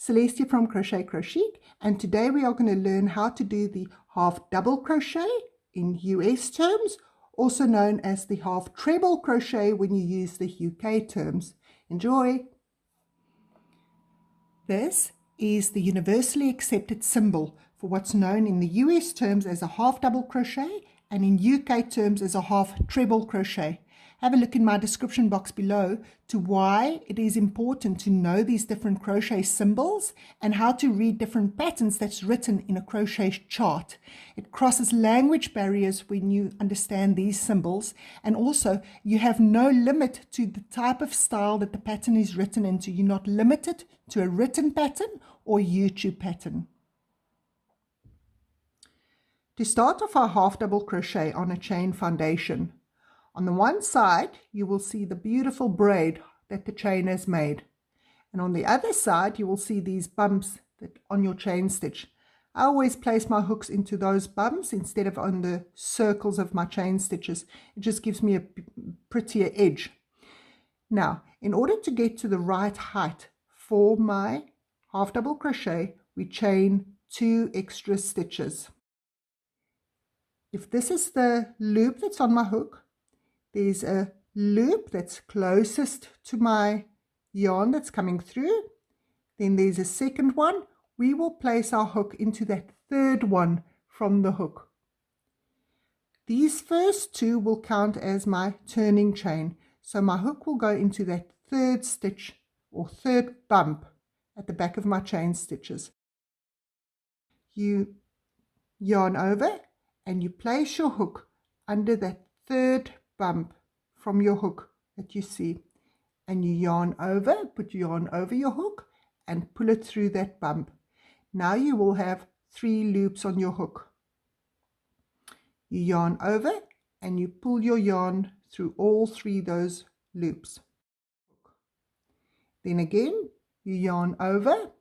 Celestia from Crochet Crochic, and today we are going to learn how to do the half double crochet in US terms, also known as the half treble crochet when you use the UK terms. Enjoy! This is the universally accepted symbol for what's known in the US terms as a half double crochet and in UK terms as a half treble crochet. Have a look in my description box below to why it is important to know these different crochet symbols and how to read different patterns that's written in a crochet chart. It crosses language barriers when you understand these symbols, and also you have no limit to the type of style that the pattern is written into. You're not limited to a written pattern or YouTube pattern. To start off our half double crochet on a chain foundation, on the one side, you will see the beautiful braid that the chain has made. And on the other side, you will see these bumps that on your chain stitch. I always place my hooks into those bumps instead of on the circles of my chain stitches. It just gives me a prettier edge. Now, in order to get to the right height for my half double crochet, we chain 2 extra stitches. If this is the loop that's on my hook, there's a loop that's closest to my yarn that's coming through. Then there's a second one. We will place our hook into that third one from the hook. These first 2 will count as my turning chain. So my hook will go into that third stitch or third bump at the back of my chain stitches. You yarn over and you place your hook under that third bump from your hook that you see, and you yarn over, put yarn over your hook and pull it through that bump. Now you will have 3 loops on your hook. You yarn over and you pull your yarn through all 3 those loops. Then again you yarn over.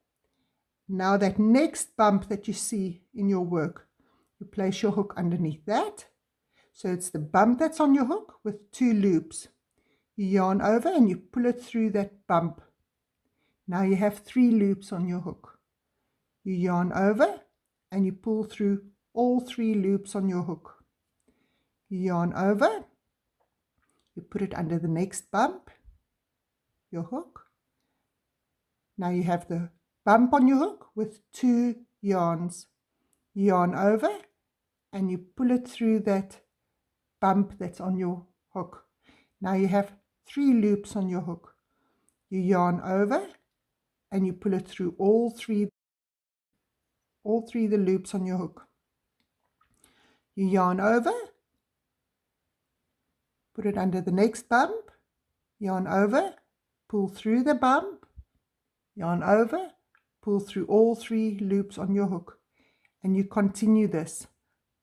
Now that next bump that you see in your work, you place your hook underneath that. So it's the bump that's on your hook with 2 loops. You yarn over and you pull it through that bump. Now you have 3 loops on your hook. You yarn over and you pull through all 3 loops on your hook. You yarn over, you put it under the next bump, your hook. Now you have the bump on your hook with 2 yarns. You yarn over and you pull it through that bump that's on your hook. Now you have 3 loops on your hook. You yarn over and you pull it through all three the loops on your hook. You yarn over, put it under the next bump, yarn over, pull through the bump, yarn over, pull through all 3 loops on your hook, and you continue this.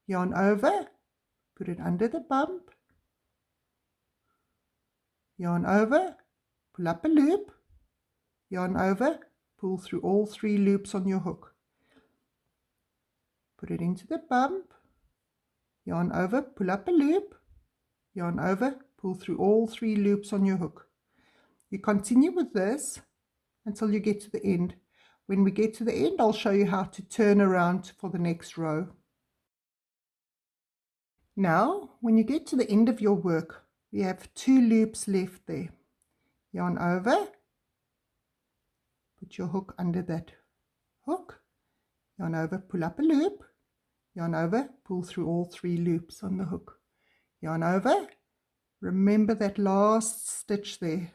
Yarn over, put it under the bump, yarn over, pull up a loop, yarn over, pull through all 3 loops on your hook, put it into the bump, yarn over, pull up a loop, yarn over, pull through all 3 loops on your hook. You continue with this until you get to the end. When we get to the end, I'll show you how to turn around for the next row. Now, when you get to the end of your work, we have 2 loops left there. Yarn over, put your hook under that hook, yarn over, pull up a loop, yarn over, pull through all 3 loops on the hook, yarn over, remember that last stitch there,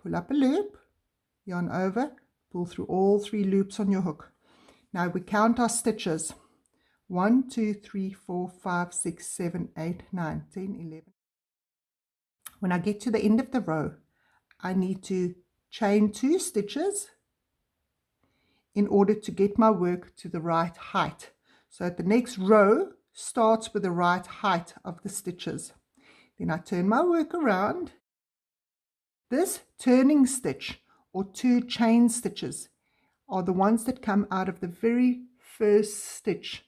pull up a loop, yarn over, pull through all 3 loops on your hook. Now we count our stitches. 1, 2, 3, 4, 5, 6, 7, 8, 9, 10, 11. When I get to the end of the row, I need to chain 2 stitches in order to get my work to the right height. So the next row starts with the right height of the stitches. Then I turn my work around. This turning stitch or 2 chain stitches are the ones that come out of the very first stitch.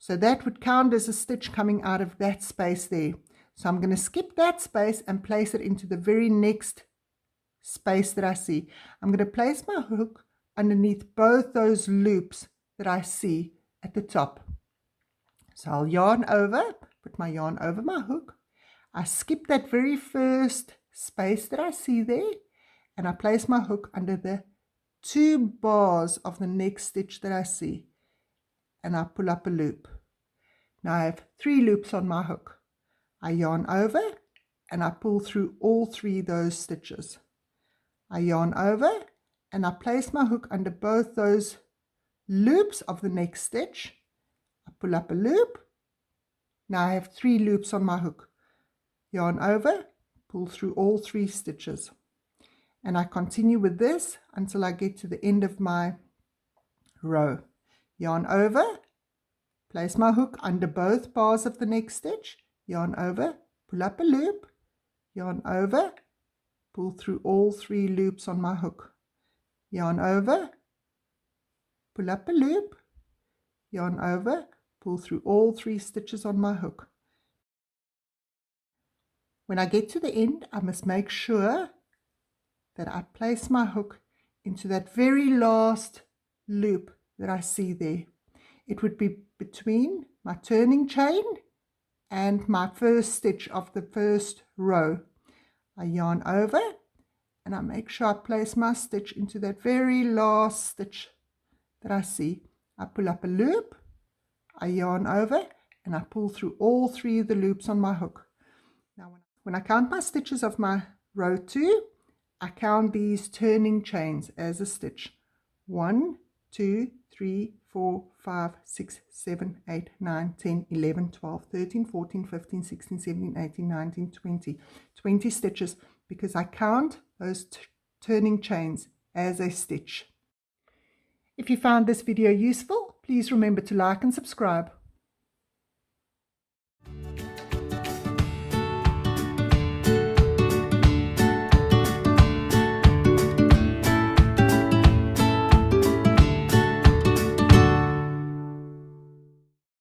So that would count as a stitch coming out of that space there. So I'm going to skip that space and place it into the very next space that I see. I'm going to place my hook underneath both those loops that I see at the top. So I'll yarn over, put my yarn over my hook. I skip that very first space that I see there, and I place my hook under the 2 bars of the next stitch that I see, and I pull up a loop. Now I have 3 loops on my hook. I yarn over and I pull through all 3 of those stitches. I yarn over and I place my hook under both those loops of the next stitch. I pull up a loop. Now I have 3 loops on my hook. Yarn over, pull through all 3 stitches. And I continue with this until I get to the end of my row. Yarn over, place my hook under both bars of the next stitch, yarn over, pull up a loop, yarn over, pull through all 3 loops on my hook, yarn over, pull up a loop, yarn over, pull through all 3 stitches on my hook. When I get to the end, I must make sure that I place my hook into that very last loop that I see there. It would be between my turning chain and my first stitch of the first row. I yarn over and I make sure I place my stitch into that very last stitch that I see. I pull up a loop, I yarn over and I pull through all 3 of the loops on my hook. Now when I count my stitches of my row 2, I count these turning chains as a stitch. 1, 2, 3, 4, 5, 6, 7, 8, 9, 10, 11, 12, 13, 14, 15, 16, 17, 18, 19, 20. 20 stitches because I count those turning chains as a stitch. If you found this video useful, please remember to like and subscribe.